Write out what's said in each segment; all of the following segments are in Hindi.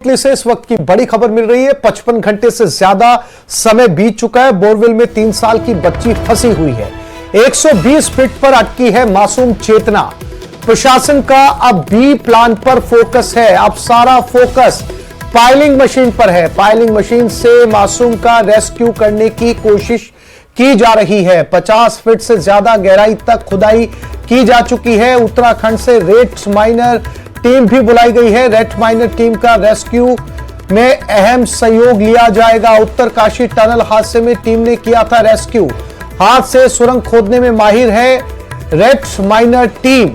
से इस वक्त की बड़ी खबर मिल रही है। 55 घंटे से ज्यादा समय बीत चुका है। बोरवेल में 3 साल की बच्ची फंसी हुई है। 120 फीट पर अटकी है मासूम चेतना। प्रशासन का अब बी प्लान पर फोकस है। अब सारा फोकस पाइलिंग मशीन पर है। पाइलिंग मशीन से मासूम का रेस्क्यू करने की कोशिश की जा रही है। 50 फीट से ज्यादा गहराई तक खुदाई की जा चुकी है। उत्तराखंड से रेड माइनर टीम भी बुलाई गई है। रेड माइनर टीम का रेस्क्यू में अहम सहयोग लिया जाएगा। उत्तरकाशी टनल हादसे में टीम ने किया था रेस्क्यू। हाथ से सुरंग खोदने में माहिर है रेड माइनर टीम।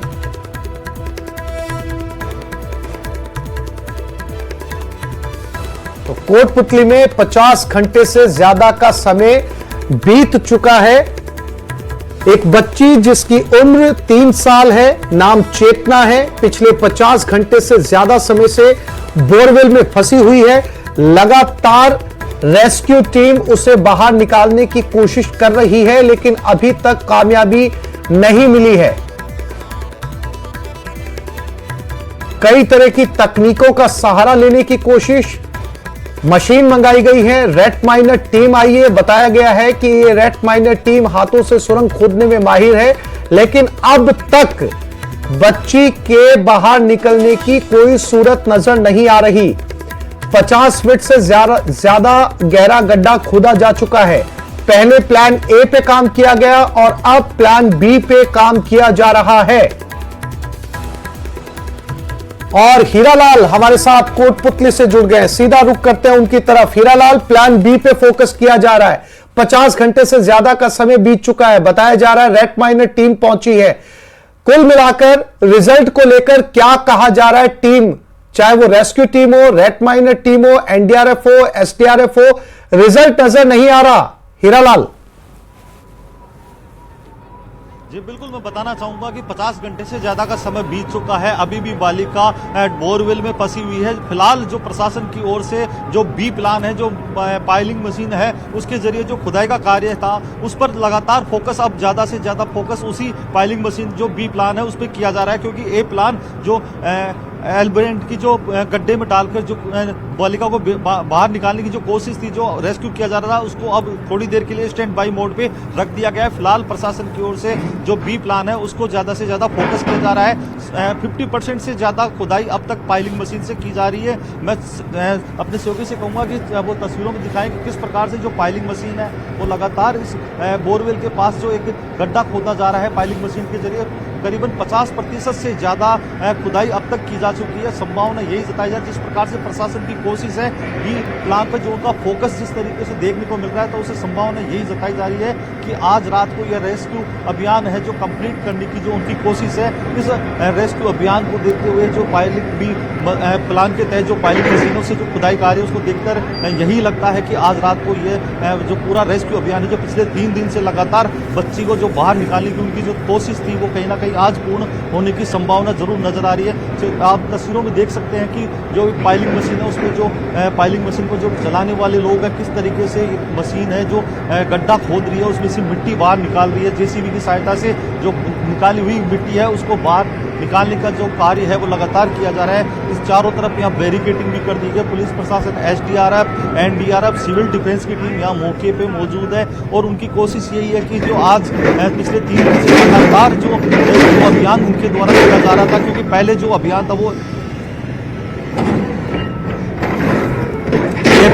तो कोटपुतली में 50 घंटे से ज्यादा का समय बीत चुका है। एक बच्ची जिसकी उम्र 3 साल है, नाम चेतना है, पिछले 50 घंटे से ज्यादा समय से बोरवेल में फंसी हुई है। लगातार रेस्क्यू टीम उसे बाहर निकालने की कोशिश कर रही है, लेकिन अभी तक कामयाबी नहीं मिली है। कई तरह की तकनीकों का सहारा लेने की कोशिश, मशीन मंगाई गई है। रेड माइनर टीम आई है। बताया गया है कि ये रेड माइनर टीम हाथों से सुरंग खोदने में माहिर है, लेकिन अब तक बच्ची के बाहर निकलने की कोई सूरत नजर नहीं आ रही। 50 फीट से ज्यादा गहरा गड्ढा खोदा जा चुका है। पहले प्लान ए पे काम किया गया और अब प्लान बी पे काम किया जा रहा है। और हीरालाल हमारे साथ कोटपुतली से जुड़ गए। सीधा रुख करते हैं उनकी तरफ। हीरालाल, प्लान बी पे फोकस किया जा रहा है। 50 घंटे से ज्यादा का समय बीत चुका है। बताया जा रहा है रेड माइनर टीम पहुंची है। कुल मिलाकर रिजल्ट को लेकर क्या कहा जा रहा है? टीम, चाहे वो रेस्क्यू टीम हो, रेड माइनर टीम हो, एनडीआरएफ हो, एसडीआरएफ हो, रिजल्ट नजर नहीं आ रहा। हीरालाल जी बिल्कुल, मैं बताना चाहूंगा कि 50 घंटे से ज्यादा का समय बीत चुका है। अभी भी बालिका बोरवेल में फंसी हुई है। फिलहाल जो प्रशासन की ओर से जो बी प्लान है, जो पाइलिंग मशीन है, उसके जरिए जो खुदाई का कार्य था उस पर लगातार फोकस, अब ज्यादा से ज्यादा फोकस उसी पाइलिंग मशीन जो बी प्लान है उस पर किया जा रहा है। क्योंकि ए प्लान जो एल्बरेंट की जो गड्ढे में डालकर जो बालिका को बाहर निकालने की जो कोशिश थी, जो रेस्क्यू किया जा रहा था, उसको अब थोड़ी देर के लिए स्टैंड बाई मोड पे रख दिया गया है। फिलहाल प्रशासन की ओर से जो बी प्लान है उसको ज्यादा से ज्यादा फोकस किया जा रहा है। 50% से ज्यादा खुदाई अब तक पाइलिंग मशीन से की जा रही है। मैं अपने सहयोगी से कहूंगा कि वो तस्वीरों में दिखाएं कि किस प्रकार से जो पाइलिंग मशीन है वो लगातार इस बोरवेल के पास जो एक गड्ढा खोदा जा रहा है पाइलिंग मशीन के जरिए, करीबन 50% से ज्यादा खुदाई अब तक की जा चुकी है। संभावना यही जताई जा रही है, जिस प्रकार से प्रशासन की कोशिश है, बी प्लान पर जो उनका फोकस जिस तरीके से देखने को मिल रहा है, तो उसे संभावना यही जताई जा रही है कि आज रात को यह रेस्क्यू अभियान है जो कंप्लीट करने की जो उनकी कोशिश है, इस रेस्क्यू अभियान को देखते हुए जो पाइलिंग बी प्लान के तहत जो पाइलिंग मशीनों से जो खुदाई कार्य है उसको देखकर यही लगता है कि आज रात को ये जो पूरा रेस्क्यू अभियान है, जो पिछले 3 दिन से लगातार बच्ची को जो बाहर निकालने की उनकी जो कोशिश थी, वो कहीं ना कहीं आज पूर्ण होने की संभावना जरूर नजर आ रही है। आप तस्वीरों में देख सकते हैं कि जो पाइलिंग मशीन है उसमें जो पाइलिंग मशीन को जो चलाने वाले लोग हैं, किस तरीके से मशीन है जो गड्ढा खोद रही है, उसमें से मिट्टी बाहर निकाल रही है। जेसीबी की सहायता से जो निकाली हुई मिट्टी है उसको बाहर निकालने का जो कार्य है वो लगातार किया जा रहा है। इस चारों तरफ यहाँ बैरिकेडिंग भी कर दी गई। पुलिस प्रशासन, एसडीआरएफ, एनडीआरएफ, सिविल डिफेंस की टीम यहाँ मौके पे मौजूद है और उनकी कोशिश यही है कि जो आज पिछले 3 दिन से लगातार जो अभियान उनके द्वारा किया जा रहा था, क्योंकि पहले जो अभियान था वो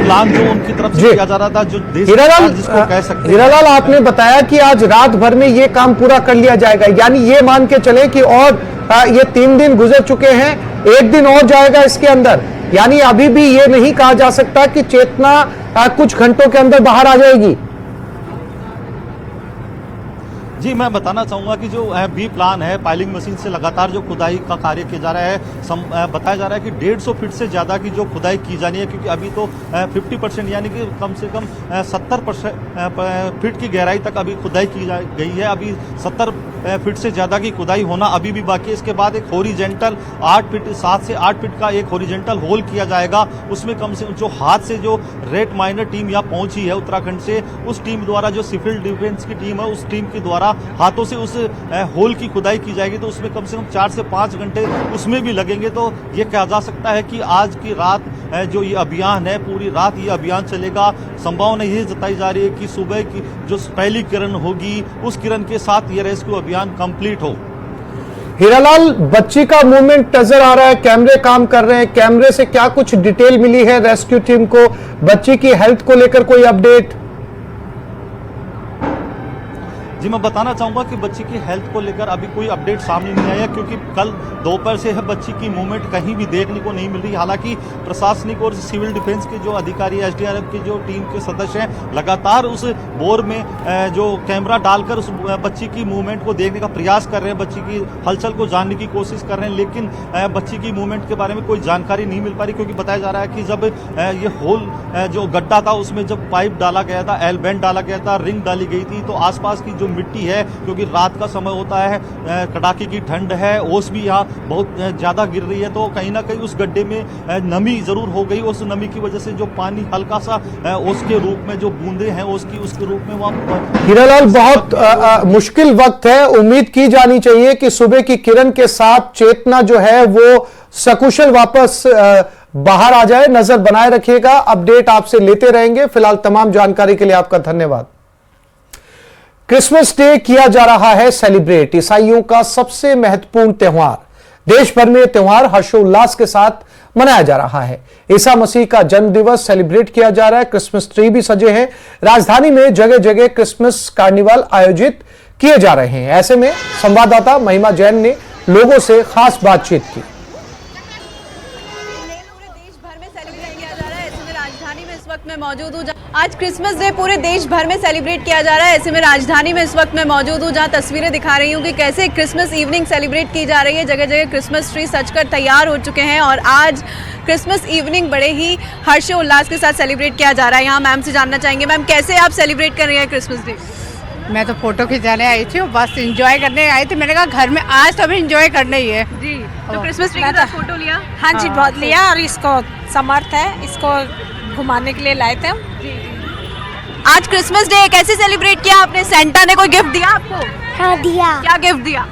प्लान जो उनकी तरफ से किया जा रहा था, जो हीरालाल, जिसको कह सकते हैं। हीरालाल, आपने बताया कि आज रात भर में ये काम पूरा कर लिया जाएगा, यानी ये मान के चले कि और ये 3 दिन गुजर चुके हैं, 1 दिन और जाएगा इसके अंदर, यानी अभी भी ये नहीं कहा जा सकता कि चेतना कुछ घंटों के अंदर बाहर आ जाएगी। जी मैं बताना चाहूंगा कि जो बी प्लान है, पाइलिंग मशीन से लगातार जो खुदाई का कार्य किया जा रहा है, बताया जा रहा है कि 150 फीट से ज़्यादा की जो खुदाई की जानी है, क्योंकि अभी तो 50% यानी कि कम से कम 70% फीट की गहराई तक अभी खुदाई की गई है। अभी 70 फीट से ज़्यादा की खुदाई होना अभी भी बाकी है। इसके बाद एक हॉरिजेंटल 7 से 8 फीट का एक हॉरिजेंटल होल किया जाएगा। उसमें कम से जो हाथ से जो रेड माइनर टीम यहाँ पहुंची है उत्तराखंड से, उस टीम द्वारा, जो सिविल डिफेंस की टीम है उस टीम के द्वारा जाएगा, हाथों से उस होल की खुदाई की जाएगी तो उसमें कम से कम 4 से 5 घंटे उसमें भी लगेंगे। तो ये कहा जा सकता है कि आज की रात जो ये अभियान है, पूरी रात ये अभियान चलेगा। संभावना ये जताई जा रही है कि सुबह की जो पहली किरण होगी उस किरण के साथ ये रेस्क्यू अभियान कंप्लीट हो। हीरालाल, बच्ची का मूवमेंट नजर आ रहा है, कैमरे काम कर रहे हैं, कैमरे से क्या कुछ डिटेल मिली है रेस्क्यू टीम को? बच्ची की हेल्थ को लेकर कोई अपडेट? जी मैं बताना चाहूंगा कि बच्ची की हेल्थ को लेकर अभी कोई अपडेट सामने नहीं आया, क्योंकि कल दोपहर से बच्ची की मूवमेंट कहीं भी देखने को नहीं मिल रही। हालांकि प्रशासनिक और सिविल डिफेंस के जो अधिकारी, एसडीआरएफ की जो टीम के सदस्य हैं, लगातार उस बोर में जो कैमरा डालकर उस बच्ची की मूवमेंट को देखने का प्रयास कर रहे हैं, बच्ची की हलचल को जानने की कोशिश कर रहे हैं। लेकिन बच्ची की मूवमेंट के बारे में कोई जानकारी नहीं मिल पा रही, क्योंकि बताया जा रहा है कि जब ये होल जो गड्ढा था उसमें जब पाइप डाला गया था, एल बैंड डाला गया था, रिंग डाली गई थी, तो आसपास की जो मिट्टी है, क्योंकि रात का समय होता है, कड़ाके की ठंड है, ओस भी यहाँ बहुत ज्यादा गिर रही है, तो कहीं ना कहीं उस गड्ढे में नमी जरूर हो गई। उस नमी की वजह से जो पानी हल्का सा ओस के रूप में, जो बूंदे हैं ओस की, उसके रूप में वहां। हीरालाल, बहुत मुश्किल वक्त है, उम्मीद की जानी चाहिए कि सुबह की किरण के साथ चेतना जो है वो सकुशल वापस बाहर आ जाए। नजर बनाए रखिएगा, अपडेट आपसे लेते रहेंगे। फिलहाल तमाम जानकारी के लिए आपका धन्यवाद। क्रिसमस डे किया जा रहा है सेलिब्रेट, ईसाइयों का सबसे महत्वपूर्ण त्योहार। देश भर में यह त्योहार हर्षोल्लास के साथ मनाया जा रहा है। ईसा मसीह का जन्म दिवस सेलिब्रेट किया जा रहा है। क्रिसमस ट्री भी सजे हैं। राजधानी में जगह जगह क्रिसमस कार्निवल आयोजित किए जा रहे हैं। ऐसे में संवाददाता महिमा जैन ने लोगों से खास बातचीत की। मैं मौजूद हूँ, आज क्रिसमस डे पूरे देश भर में सेलिब्रेट किया जा रहा है। ऐसे में राजधानी में इस वक्त मैं मौजूद हूँ, जहाँ तस्वीरें दिखा रही हूँ कि कैसे क्रिसमस इवनिंग सेलिब्रेट की जा रही है। जगह जगह क्रिसमस ट्री सजकर तैयार हो चुके हैं और आज क्रिसमस इवनिंग बड़े ही हर्षोल्लास के साथ सेलिब्रेट किया जा रहा है। यहाँ मैम से जानना चाहेंगे, मैम कैसे आप सेलिब्रेट कर रही हैं क्रिसमस डे? मैं तो फोटो खिंचाने आई थी, बस एंजॉय करने आई थी। मैंने कहा घर में आज तो अभी एंजॉय करना ही है जी। तो क्रिसमस ट्री के साथ फोटो लिया? हाँ जी, बहुत लिया। और इसको समर्थ है, इसको घुमाने के लिए लाए थे हम। आज क्रिसमस डे कैसे सेलिब्रेट किया आपने? सेंटा ने कोई गिफ्ट दिया आपको? हाँ दिया। क्या गिफ्ट दिया?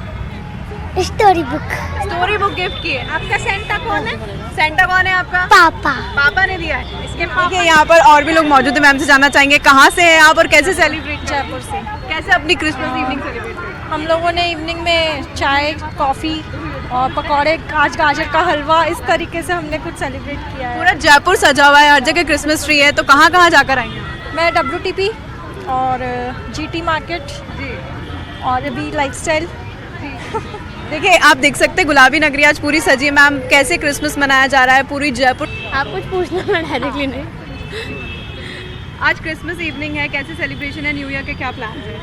Story book. Story book gift की है। आपका सेंटा कौन है? सेंटा कौन है आपका? पापा। पापा ने दिया है। इसके देखिए यहाँ पर और भी लोग मौजूद हैं। मैम से जानना चाहेंगे कहाँ से हैं आप और कैसे सेलिब्रेट? जयपुर से। कैसे अपनी क्रिसमस इवनिंग सेलिब्रेट करें? हम लोगों ने इवनिंग में चाय, कॉफ़ी और पकौड़े, आज गाजर का हलवा, इस तरीके से हमने कुछ सेलिब्रेट किया है। पूरा जयपुर सजा हुआ है, हर जगह क्रिसमस ट्री है। तो कहाँ कहाँ जाकर आएंगे? मैं WTP और GT मार्केट और अभी लाइफस्टाइल। देखिए आप देख सकते हैं गुलाबी नगरी आज पूरी सजी है। मैम कैसे क्रिसमस मनाया जा रहा है पूरी जयपुर? आप कुछ पूछना, मैं डायरेक्टली नहीं। आज क्रिसमस इवनिंग है, कैसे सेलिब्रेशन है? न्यू ईयर के क्या प्लान है?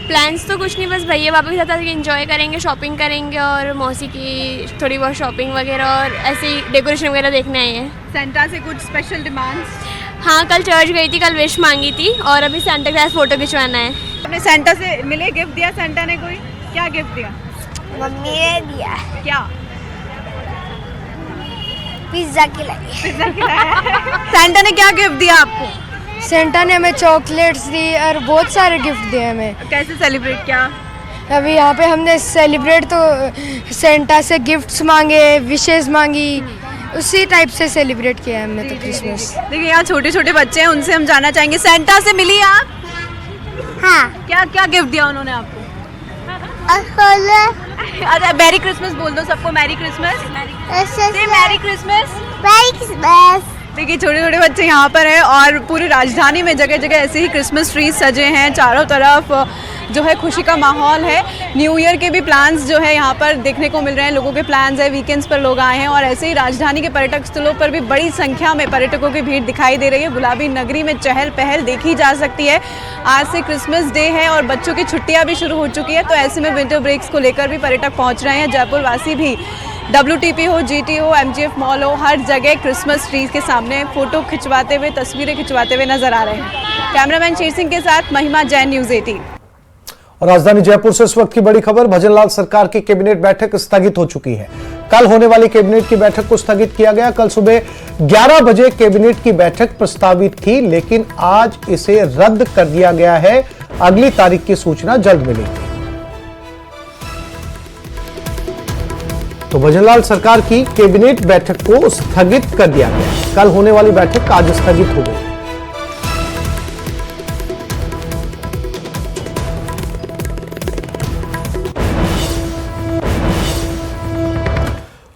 प्लान्स तो कुछ नहीं, बस भैया पापा के साथ आके एंजॉय करेंगे, शॉपिंग करेंगे और मौसी की थोड़ी बहुत शॉपिंग वगैरह और ऐसे ही डेकोरेशन वगैरह देखने आए हैं। सेंटा से कुछ स्पेशल डिमांड्स? हाँ, कल चर्च गई थी, कल विश मांगी थी और अभी सेंटा के साथ फोटो खिंचवाना है। आपने सेंटा से मिले, गिफ्ट दिया सेंटा ने? कोई क्या गिफ्ट दिया? मम्मी ने दिया क्या? पिज्जा खिलाई। पिज्जा खिलाया? सेंटा ने क्या गिफ्ट दिया आपको? सेंटा ने हमें चॉकलेट्स दी और बहुत सारे गिफ्ट दिए हमें। कैसे सेलिब्रेट किया? अभी यहाँ पे हमने सेलिब्रेट तो सेंटा से गिफ्ट्स मांगे, विशेस मांगी, उसी टाइप से सेलिब्रेट किया है हमने तो क्रिसमस। देखिए यहाँ छोटे छोटे बच्चे हैं, उनसे हम जानना चाहेंगे, सेंटा से मिली आप? हाँ। क्या क्या गिफ्ट दिया उन्होंने आपको? अच्छा मैरी क्रिसमस बोल दो सबको। Merry Christmas. Merry Christmas. Merry Christmas. देखिए छोटे छोटे बच्चे यहाँ पर हैं और पूरी राजधानी में जगह जगह ऐसे ही क्रिसमस ट्रीज सजे हैं। चारों तरफ जो है खुशी का माहौल है। न्यू ईयर के भी प्लान्स जो है यहाँ पर देखने को मिल रहे हैं। लोगों के प्लान्स है, वीकेंड्स पर लोग आए हैं और ऐसे ही राजधानी के पर्यटक स्थलों पर भी बड़ी संख्या में पर्यटकों की भीड़ दिखाई दे रही है। गुलाबी नगरी में चहल पहल देखी जा सकती है। आज से क्रिसमस डे है और बच्चों की छुट्टियाँ भी शुरू हो चुकी है, तो ऐसे में विंटर ब्रेक्स को लेकर भी पर्यटक पहुँच रहे हैं। जयपुर वासी भी WTP हो, GT हो, MGF मॉल हो, हर जगह क्रिसमस ट्रीज के सामने फोटो खिंचवाते हुए, तस्वीरें खिंचवाते हुए नजर आ रहे हैं। कैमरामैन शेर सिंह के साथ महिमा जैन, न्यूज़ 18। और राजधानी जयपुर से इस वक्त की बड़ी खबर, भजनलाल सरकार की कैबिनेट बैठक स्थगित हो चुकी है। कल होने वाली कैबिनेट की बैठक को स्थगित किया गया। कल सुबह 11 बजे कैबिनेट की बैठक प्रस्तावित थी, लेकिन आज इसे रद्द कर दिया गया है। अगली तारीख की सूचना जल्द मिलेगी। तो भजनलाल सरकार की कैबिनेट बैठक को स्थगित कर दिया गया। कल होने वाली बैठक आज स्थगित हो गई।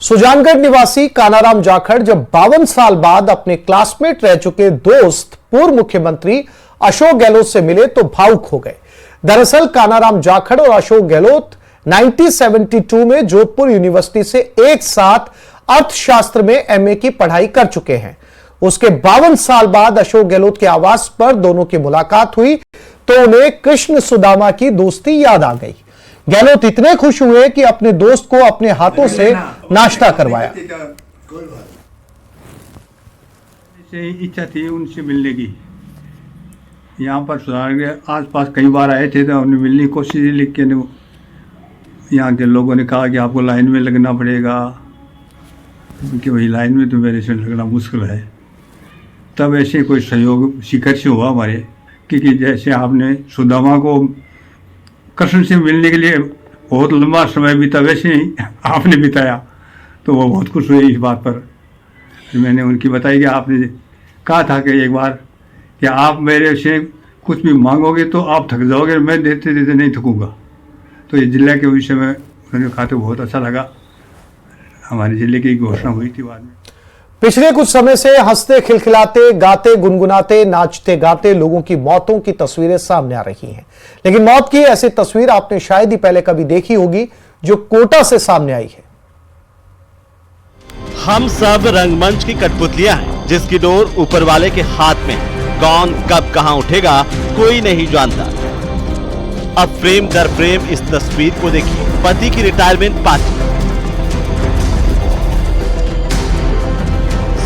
सुजानगढ़ निवासी कानाराम जाखड़ जब 52 साल बाद अपने क्लासमेट रह चुके दोस्त पूर्व मुख्यमंत्री अशोक गहलोत से मिले तो भावुक हो गए। दरअसल कानाराम जाखड़ और अशोक गहलोत 1972 में जोधपुर यूनिवर्सिटी से एक साथ अर्थशास्त्र में एमए की पढ़ाई कर चुके हैं। उसके 52 साल बाद अशोक गहलोत के आवास पर दोनों की मुलाकात हुई तो उन्हें कृष्ण सुदामा की दोस्ती याद आ गई। गहलोत इतने खुश हुए कि अपने दोस्त को अपने हाथों से नाश्ता करवाया। इच्छा थी उनसे मिलने की। यहाँ पर सुजानगढ़ आसपास कई बार आए थे तो हमने मिलने की कोशिश की, लेकिन यहाँ के लोगों ने कहा कि आपको लाइन में लगना पड़ेगा, क्योंकि वही लाइन में तो मेरे से लगना मुश्किल है। तब ऐसे कोई सहयोग शिखर से हुआ हमारे, क्योंकि जैसे आपने सुदामा को कृष्ण से मिलने के लिए बहुत लंबा समय बीता, वैसे ही आपने बिताया, तो वो बहुत खुश हुए इस बात पर। मैंने उनकी बताई कि आपने कहा था कि एक बार कि आप मेरे से कुछ भी मांगोगे तो आप थक जाओगे, मैं देते देते नहीं थकूंगा। तो ये जिले के विषय में उन्होंने कहा तो बहुत अच्छा लगा। हमारे जिले की घोषणा हुई थी बाद में। पिछले कुछ समय से हंसते खिलखिलाते गाते गुनगुनाते नाचते गाते लोगों की मौतों की तस्वीरें सामने आ रही हैं, लेकिन मौत की ऐसी तस्वीर आपने शायद ही पहले कभी देखी होगी जो कोटा से सामने आई है। हम सब रंगमंच की कठपुतलियां हैं जिसकी डोर ऊपर वाले के हाथ में है। कौन कब कहां उठेगा कोई नहीं जानता। अब फ्रेम दर फ्रेम इस तस्वीर को देखिए। पति की रिटायरमेंट पार्टी,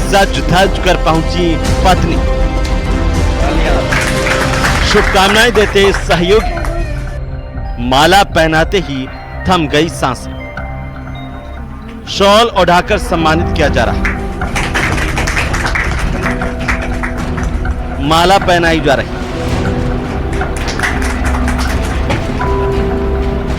सज धज कर पहुंची पत्नी, शुभकामनाएं देते सहयोगी, माला पहनाते ही थम गई सांसें, शॉल ओढ़ाकर सम्मानित किया जा रहा, माला पहनाई जा रही,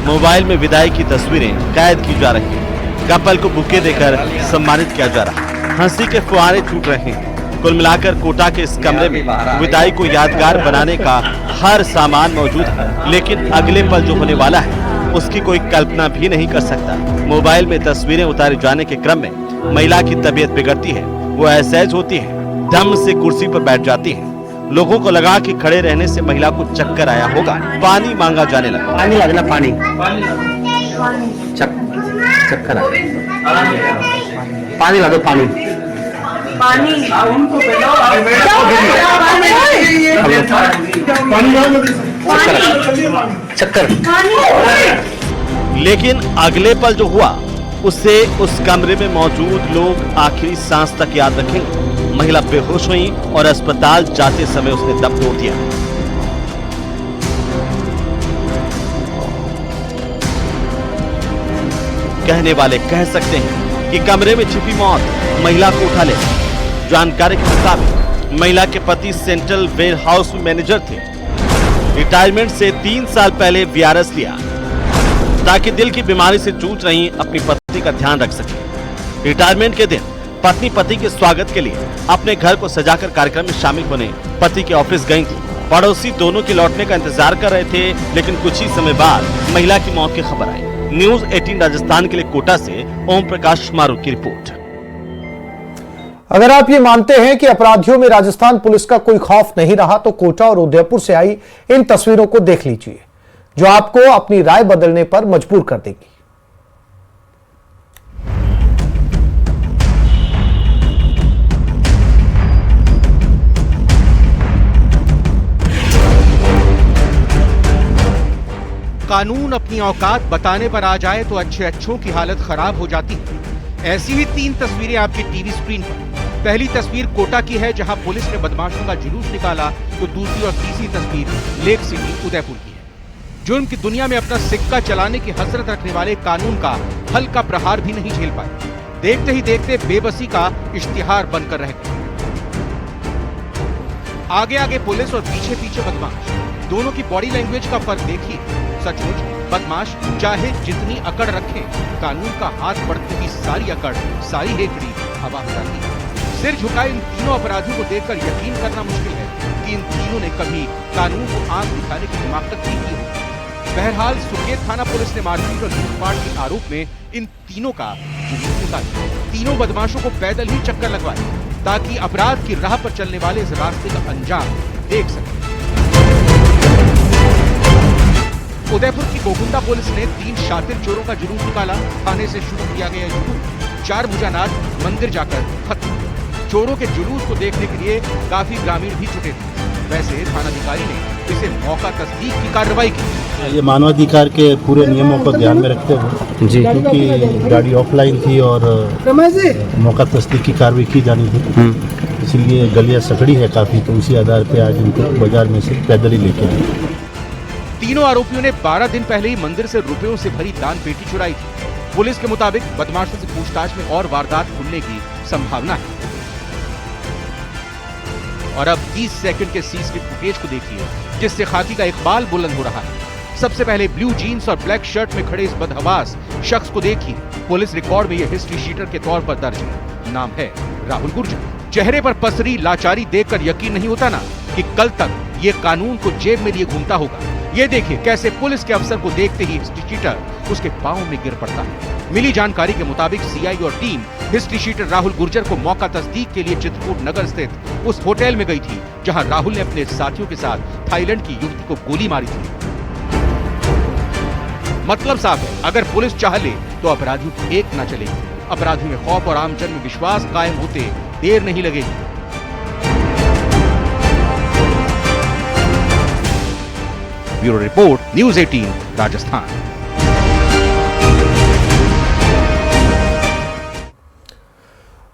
मोबाइल में विदाई की तस्वीरें कैद की जा रही है, कपल को बुके देकर सम्मानित किया जा रहा है, हंसी के फुहारे छूट रहे हैं। कुल मिलाकर कोटा के इस कमरे में विदाई को यादगार बनाने का हर सामान मौजूद है, लेकिन अगले पल जो होने वाला है उसकी कोई कल्पना भी नहीं कर सकता। मोबाइल में तस्वीरें उतारे जाने के क्रम में महिला की तबीयत बिगड़ती है, वो असहज होती है, दम से कुर्सी पर बैठ जाती है। लोगों को लगा कि खड़े रहने से महिला को चक्कर आया होगा, पानी मांगा जाने लगा। पानी लगना, पानी चक्कर पानी ला दो, पानी चक्कर। लेकिन अगले पल जो हुआ उससे उस कमरे में मौजूद लोग आखिरी सांस तक याद रखेंगे। महिला बेहोश हुई और अस्पताल जाते समय उसने दम तोड़ दिया। कहने वाले कह सकते हैं कि कमरे में छिपी मौत महिला को उठा ले। जानकारी के मुताबिक महिला के पति सेंट्रल वेयर हाउस में मैनेजर थे। रिटायरमेंट से 3 साल पहले वीआरएस लिया ताकि दिल की बीमारी से जूझ रही अपनी पत्नी का ध्यान रख सके। रिटायरमेंट के दिन पत्नी पति के स्वागत के लिए अपने घर को सजाकर कार्यक्रम में शामिल होने पति के ऑफिस गई थी। पड़ोसी दोनों के लौटने का इंतजार कर रहे थे, लेकिन कुछ ही समय बाद महिला की मौत की खबर आई। न्यूज़ 18 राजस्थान के लिए कोटा से ओम प्रकाश मारू की रिपोर्ट। अगर आप ये मानते हैं कि अपराधियों में राजस्थान पुलिस का कोई खौफ नहीं रहा तो कोटा और उदयपुर से आई इन तस्वीरों को देख लीजिए, जो आपको अपनी राय बदलने पर मजबूर कर देगी। कानून अपनी औकात बताने पर आ जाए तो अच्छों की हालत खराब हो जाती है। ऐसी ही 3 तस्वीरें आपकी टीवी स्क्रीन पर। पहली तस्वीर कोटा की है, जहां पुलिस ने बदमाशों का जुलूस निकाला, तो दूसरी और तीसरी तस्वीर लेक सिटी उदयपुर की है। जुर्म की दुनिया में अपना सिक्का चलाने की हसरत रखने वाले कानून का हल्का प्रहार भी नहीं झेल पाए। देखते ही देखते बेबसी का इश्तिहार बनकर रह गए। आगे आगे पुलिस और पीछे पीछे बदमाश, दोनों की बॉडी लैंग्वेज का फर्क देखिए। सचमुच बदमाश चाहे जितनी अकड़ रखें, कानून का हाथ पड़ते ही सारी अकड़, सारी हेकड़ी हवा हो जाती है। सिर झुकाए इन तीनों अपराधियों को देखकर यकीन करना मुश्किल है कि इन तीनों ने कभी कानून को आंख दिखाने की हिमाकत नहीं की होगी। बहरहाल सुकेत थाना पुलिस ने मारपीट और लूटपाट के आरोप में इन तीनों का जुलूस निकाला। तीनों बदमाशों को पैदल ही चक्कर लगवाए ताकि अपराध की राह पर चलने वाले इस रास्ते का अंजाम देख सके। उदयपुर की गोकुंडा पुलिस ने 3 शातिर चोरों का जुलूस निकाला। थाने से शुरू किया गया जुलूस 4 भुजानाथ मंदिर जाकर खत्म। चोरों के जुलूस को देखने के लिए काफी ग्रामीण भी जुटे थे। वैसे थानाधिकारी ने इसे मौका तस्दीक की कार्रवाई की। ये मानवाधिकार के पूरे नियमों को ध्यान में रखते हुए जी, क्योंकि गाड़ी ऑफलाइन थी और मौका तस्दीक की कार्रवाई की जानी थी, इसलिए गलियां सकड़ी है काफी, तो उसी आधार पे आज इनको बाजार में से पैदल ही लेके आए। तीनों आरोपियों ने 12 दिन पहले ही मंदिर से रुपयों से भरी दान पेटी चुराई थी। पुलिस के मुताबिक बदमाशों से पूछताछ में और वारदात खुलने की संभावना है। और अब 30 सेकंड के सीसीटीवी फुटेज को देखिए, जिससे खाकी का इकबाल बुलंद हो रहा है। सबसे पहले ब्लू जीन्स और ब्लैक शर्ट में खड़े इस बदहवास शख्स को देखिए। पुलिस रिकॉर्ड में यह हिस्ट्री शीटर के तौर पर दर्ज है। नाम है राहुल गुर्जर। चेहरे पर पसरी लाचारी देखकर यकीन नहीं होता ना कि कल तक ये कानून को जेब में लिए घूमता होगा। ये देखिए कैसे पुलिस के अफसर को देखते ही हिस्ट्री शीटर उसके पांव में गिर पड़ता है। मिली जानकारी के मुताबिक सीआई और team history sheeter Rahul Gurjar को मौका तस्दीक के लिए चित्रकूट नगर स्थित उस होटल में गई थी जहां राहुल ने अपने साथियों के साथ थाईलैंड की युवती को गोली मारी थी। मतलब साफ है, अगर पुलिस चाह ले तो अपराधियों की एक न चलेगी। अपराधियों में खौफ और आमजन में विश्वास कायम होते देर नहीं लगेगी। Bureau report, news 18 Rajasthan.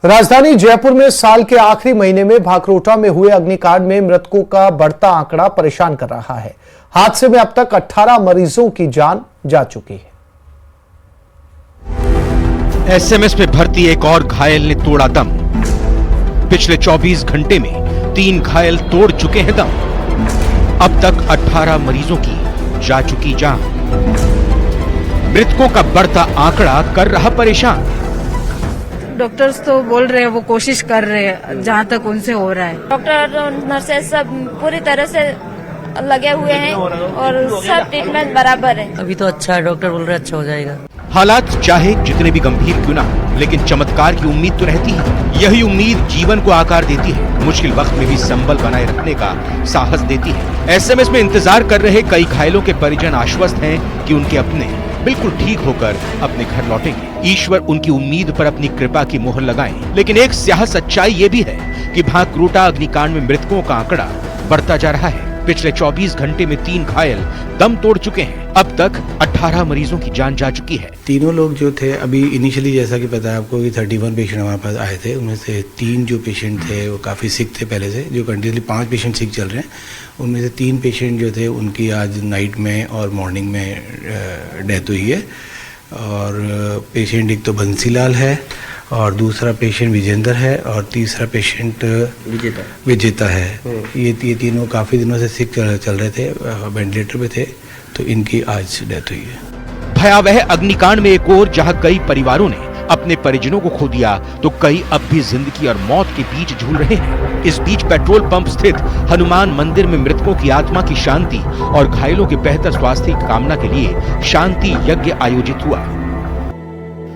राजधानी जयपुर में साल के आखिरी महीने में भाकरोटा में हुए अग्निकांड में मृतकों का बढ़ता आंकड़ा परेशान कर रहा है। हादसे में अब तक 18 मरीजों की जान जा चुकी है। एसएमएस में भर्ती एक और घायल ने तोड़ा दम। पिछले 24 घंटे में 3 घायल तोड़ चुके हैं दम। अब तक 18 मरीजों की जा चुकी जान। मृतकों का बढ़ता आंकड़ा कर रहा परेशान। डॉक्टर्स तो बोल रहे हैं वो कोशिश कर रहे हैं जहाँ तक उनसे हो रहा है। डॉक्टर नर्सेस सब पूरी तरह से लगे हुए हैं और सब ट्रीटमेंट बराबर है। अभी तो अच्छा है, डॉक्टर बोल रहे अच्छा हो जाएगा। हालात चाहे जितने भी गंभीर क्यों ना हो, लेकिन चमत्कार की उम्मीद तो रहती है। यही उम्मीद जीवन को आकार देती है, मुश्किल वक्त में भी संबल बनाए रखने का साहस देती है। एसएमएस में इंतजार कर रहे कई घायलों के परिजन आश्वस्त हैं कि उनके अपने बिल्कुल ठीक होकर अपने घर लौटेंगे। ईश्वर उनकी उम्मीद पर अपनी कृपा की मोहर लगाएं। लेकिन एक स्याह सच्चाई ये भी है कि भाकरोटा अग्निकांड में मृतकों का आंकड़ा बढ़ता जा रहा है। पिछले 24 घंटे में 3 घायल दम तोड़ चुके हैं। अब तक 18 मरीजों की जान जा चुकी है। तीनों लोग जो थे अभी इनिशियली जैसा कि पता है आपको कि 31 पेशेंट हमारे पास आए थे, उनमें से 3 जो पेशेंट थे वो काफ़ी सिक थे पहले से, जो कंटिन्यूसली 5 पेशेंट सिक चल रहे हैं। उनमें से 3 पेशेंट जो थे उनकी आज नाइट में और मॉर्निंग में डेथ हुई है। और पेशेंट एक तो बंसीलाल है और दूसरा पेशेंट विजेंद्र है और तीसरा पेशेंट विजेता है। ये तीनों काफ़ी दिनों से सिक चल रहे थे, वेंटिलेटर पे थे, तो इनकी आज डेथ हुई है। भयावह अग्निकांड में एक और जहां कई परिवारों ने अपने परिजनों को खो दिया, तो कई अब भी जिंदगी और मौत के बीच झूल रहे हैं। इस बीच पेट्रोल पंप स्थित हनुमान मंदिर में मृतकों की आत्मा की शांति और घायलों के बेहतर स्वास्थ्य की कामना के लिए शांति यज्ञ आयोजित हुआ।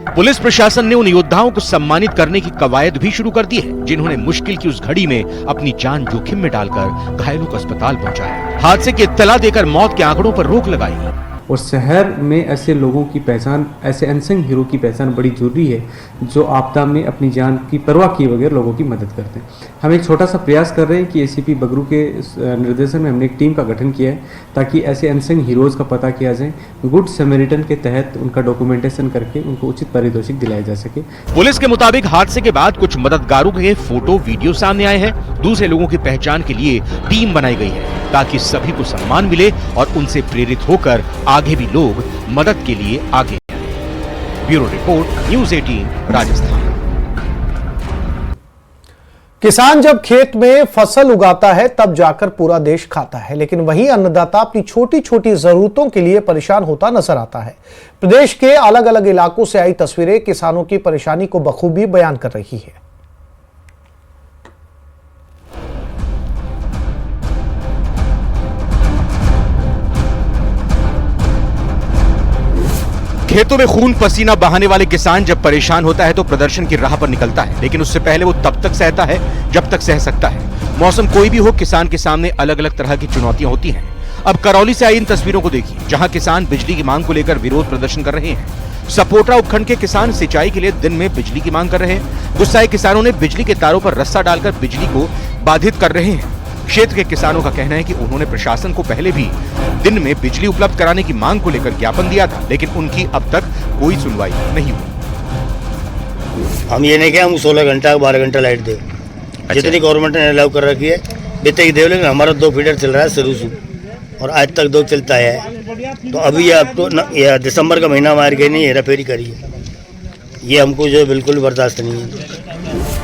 पुलिस प्रशासन ने उन योद्धाओं को सम्मानित करने की कवायद भी शुरू कर दी है जिन्होंने मुश्किल की उस घड़ी में अपनी जान जोखिम में डालकर घायलों को अस्पताल पहुंचाया। हादसे की इत्तला देकर मौत के आंकड़ों पर रोक लगाई। और शहर में ऐसे लोगों की पहचान, ऐसे अनसंग हीरो की पहचान बड़ी जरूरी है जो आपदा में अपनी जान की परवाह किए बगैर लोगों की मदद करते हैं। हम एक छोटा सा प्रयास कर रहे हैं कि एसीपी बगरू के निर्देशन में हमने एक टीम का गठन किया है ताकि ऐसे अनसंग हीरोज का पता किया जाए। गुड समैरिटन के तहत उनका डॉक्यूमेंटेशन करके उनको उचित पारितोषिक दिलाया जा सके। पुलिस के मुताबिक हादसे के बाद कुछ मददगारों के फोटो वीडियो सामने आए हैं। दूसरे लोगों की पहचान के लिए टीम बनाई गई है ताकि सभी को सम्मान मिले और उनसे प्रेरित होकर आगे भी लोग मदद के लिए आगे आए। Bureau report, news 18 Rajasthan. किसान जब खेत में फसल उगाता है तब जाकर पूरा देश खाता है, लेकिन वही अन्नदाता अपनी छोटी छोटी जरूरतों के लिए परेशान होता नजर आता है। प्रदेश के अलग अलग इलाकों से आई तस्वीरें किसानों की परेशानी को बखूबी बयान कर रही है। खेतों में खून पसीना बहाने वाले किसान जब परेशान होता है तो प्रदर्शन की राह पर निकलता है, लेकिन उससे पहले वो तब तक सहता है जब तक सह सकता है। मौसम कोई भी हो, किसान के सामने अलग अलग तरह की चुनौतियां होती हैं। अब करौली से आई इन तस्वीरों को देखिए, जहां किसान बिजली की मांग को लेकर विरोध प्रदर्शन कर रहे हैं। सपोटरा उपखंड के किसान सिंचाई के लिए दिन में बिजली की मांग कर रहे हैं। गुस्साए किसानों ने बिजली के तारों पर रस्सा डालकर बिजली को बाधित कर रहे हैं। क्षेत्र के किसानों का कहना है कि उन्होंने प्रशासन को पहले भी दिन में बिजली उपलब्ध कराने की मांग को लेकर ज्ञापन दिया था, लेकिन उनकी अब तक कोई सुनवाई नहीं हुई। हम ये नहीं कहे हम 16 घंटा 12 घंटा लाइट दे, जितनी गवर्नमेंट ने अलाउ कर रखी है बेते ही दे, लेकिन हमारा 2 फीडर चल रहा है शुरू से और आज तक 2 चलता है। तो अभी अब तो दिसंबर का महीना मार के नहीं हेरा फेरी करी है, ये हमको जो बिल्कुल बर्दाश्त नहीं है।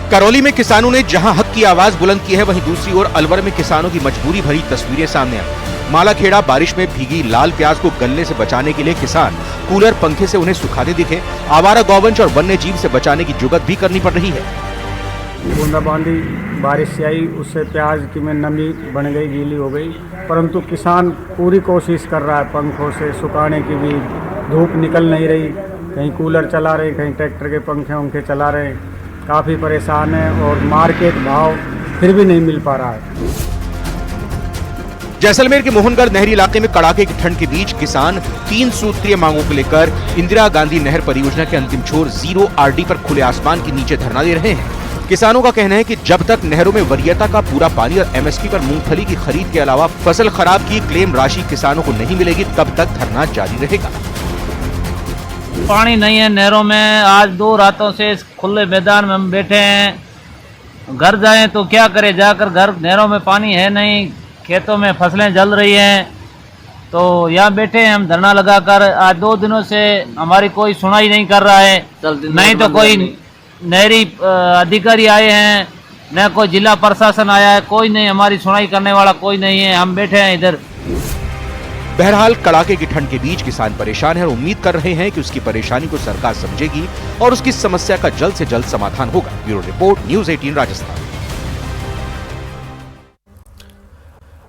करौली में किसानों ने जहां हक की आवाज बुलंद की है, वहीं दूसरी ओर अलवर में किसानों की मजबूरी भरी तस्वीरें सामने आई। मालाखेड़ा बारिश में भीगी लाल प्याज को गलने से बचाने के लिए किसान कूलर पंखे से उन्हें सुखाते दिखे। आवारा गौवंश और वन्य जीव से बचाने की जुगत भी करनी पड़ रही है। बूंदाबांदी बारिश से आई, उससे प्याज की में नमी बन गई, गीली हो गई, परंतु किसान पूरी कोशिश कर रहा है पंखों से सुखाने की भी। धूप निकल नहीं रही, कहीं कूलर चला रहे, कहीं ट्रैक्टर के पंखे उनके चला रहे, काफ़ी परेशान है और मार्केट भाव फिर भी नहीं मिल पा रहा है। जैसलमेर के मोहनगढ़ नहरी इलाके में कड़ाके की ठंड के बीच किसान 3 सूत्रीय मांगों को लेकर इंदिरा गांधी नहर परियोजना के अंतिम छोर 0 RD पर खुले आसमान के नीचे धरना दे रहे हैं। किसानों का कहना है कि जब तक नहरों में वरीयता का पूरा पानी और MSP पर मूंगफली की खरीद के अलावा फसल खराब की क्लेम राशि किसानों को नहीं मिलेगी, तब तक धरना जारी रहेगा। पानी नहीं है नहरों में, आज 2 रातों से खुले मैदान में हम बैठे हैं। घर जाएं तो क्या करें, जाकर घर नहरों में पानी है नहीं, खेतों में फसलें जल रही हैं, तो यहाँ बैठे हैं हम धरना लगाकर। आज 2 दिनों से हमारी कोई सुनाई नहीं कर रहा है, नहीं तो कोई नहरी अधिकारी आए हैं, न कोई जिला प्रशासन आया है, कोई नहीं, हमारी सुनाई करने वाला कोई नहीं है, हम बैठे हैं इधर। बहरहाल कड़ाके की ठंड के बीच किसान परेशान है और उम्मीद कर रहे हैं कि उसकी परेशानी को सरकार समझेगी और उसकी समस्या का जल्द से जल्द समाधान होगा। Bureau report, news 18 Rajasthan.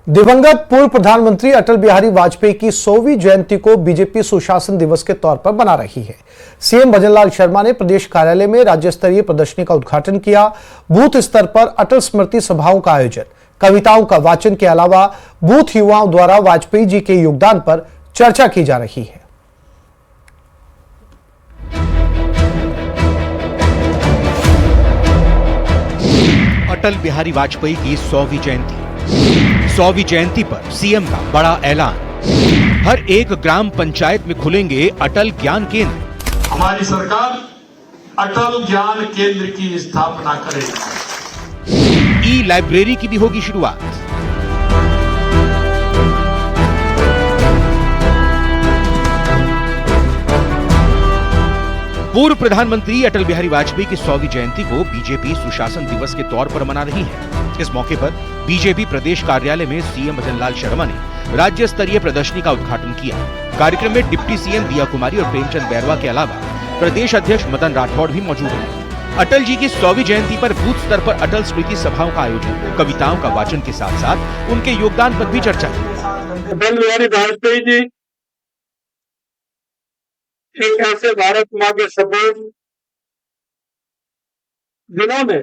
दिवंगत पूर्व प्रधानमंत्री अटल बिहारी वाजपेयी की 100वीं जयंती को बीजेपी सुशासन दिवस के तौर पर मना रही है। सीएम भजनलाल शर्मा ने प्रदेश कार्यालय में राज्य स्तरीय प्रदर्शनी का उद्घाटन किया। बूथ स्तर पर अटल स्मृति सभाओं का आयोजन, कविताओं का वाचन के अलावा बूथ युवाओं द्वारा वाजपेयी जी के योगदान पर चर्चा की जा रही है। अटल बिहारी वाजपेयी की 100वीं जयंती। 100वीं जयंती पर सीएम का बड़ा ऐलान। हर एक ग्राम पंचायत में खुलेंगे अटल ज्ञान केंद्र। हमारी सरकार अटल ज्ञान केंद्र की स्थापना करेगी। लाइब्रेरी की भी होगी शुरुआत। पूर्व प्रधानमंत्री अटल बिहारी वाजपेयी की 100वीं जयंती को बीजेपी सुशासन दिवस के तौर पर मना रही है। इस मौके पर बीजेपी प्रदेश कार्यालय में सीएम भजनलाल शर्मा ने राज्य स्तरीय प्रदर्शनी का उद्घाटन किया। कार्यक्रम में डिप्टी सीएम दिया कुमारी और प्रेमचंद बैरवा के अलावा प्रदेश अध्यक्ष मदन राठौड़ भी मौजूद हैं। अटल जी की 100वीं जयंती पर बूथ स्तर पर अटल स्मृति सभाओं का आयोजन, कविताओं का वाचन के साथ साथ उनके योगदान पर भी चर्चा की। अटल बिहारी वाजपेयी जी एक ऐसे भारत माँ के सपूत जिन्होंने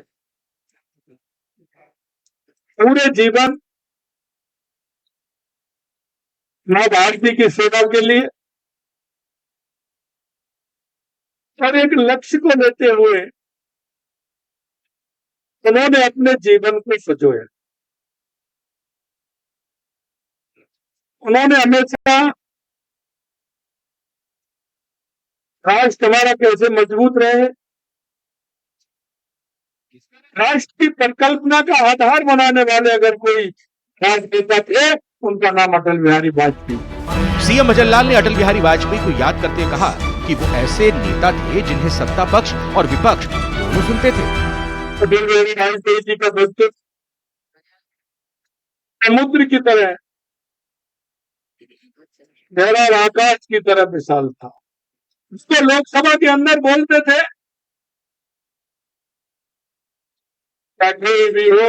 पूरे जीवन माँ भारती की सेवा के लिए और एक लक्ष्य को लेते हुए उन्होंने अपने जीवन को संजोया। उन्होंने हमेशा राष्ट्र हमारा कैसे मजबूत रहे, राष्ट्र की परिकल्पना का आधार बनाने वाले अगर कोई राजनेता थे, उनका नाम अटल बिहारी वाजपेयी। सीएम भजनलाल ने अटल बिहारी वाजपेयी को याद करते कहा कि वो ऐसे नेता थे जिन्हें सत्ता पक्ष और विपक्ष दोनों सुनते थे। अटल बिहारी वाजपेयी जी का व्यक्तित्व समुद्र की तरह गहरा और आकाश की तरह विशाल था। उसको लोकसभा के अंदर बोलते थे, कहीं भी हो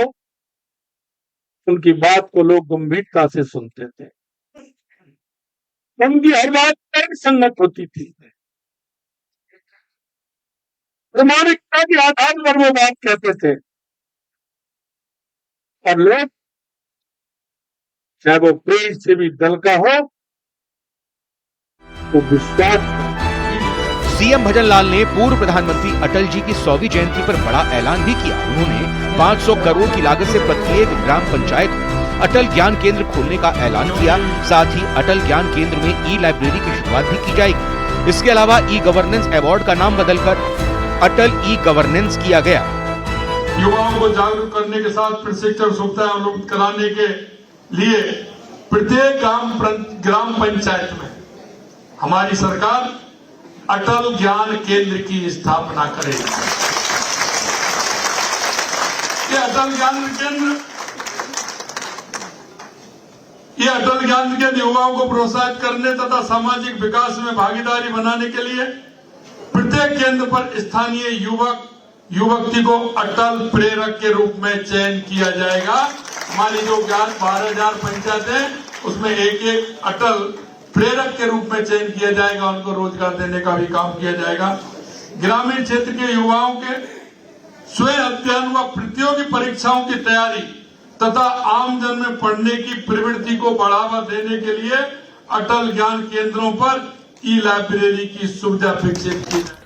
उनकी बात को लोग गंभीरता से सुनते थे। उनकी हर बात तर्क संगत होती थी, प्रामाणिकता के आधार पर वो बात कहते थे और लोग चाहे वो प्रेम से भी दल का हो वो विश्वास। सीएम भजनलाल ने पूर्व प्रधानमंत्री अटल जी की 100वीं जयंती पर बड़ा ऐलान भी किया। उन्होंने 500 करोड़ की लागत से प्रत्येक ग्राम पंचायत में अटल ज्ञान केंद्र खोलने का ऐलान किया। साथ ही अटल ज्ञान केंद्र में ई लाइब्रेरी की शुरुआत भी की जाएगी। इसके अलावा ई गवर्नेंस अवार्ड का नाम बदलकर अटल ई गवर्नेंस किया गया। युवाओं को जागरूक करने के साथ प्रशिक्षण सुविधाएं उपलब्ध कराने के लिए प्रत्येक ग्राम पंचायत में हमारी सरकार अटल ज्ञान केंद्र की स्थापना करेगी। ये अटल ज्ञान केंद्र युवाओं को प्रोत्साहित करने तथा सामाजिक विकास में भागीदारी बनाने के लिए प्रत्येक केंद्र पर स्थानीय युवती को अटल प्रेरक के रूप में चयन किया जाएगा। हमारी जो 12,000 पंचायत है उसमें एक अटल प्रेरक के रूप में चयन किया जाएगा। उनको रोजगार देने का भी काम किया जाएगा। ग्रामीण क्षेत्र के युवाओं के स्वयं अध्ययन व प्रतियोगी परीक्षाओं की तैयारी तथा आमजन में पढ़ने की प्रवृत्ति को बढ़ावा देने के लिए अटल ज्ञान केंद्रों पर ई लाइब्रेरी की सुविधा विकसित की जाए।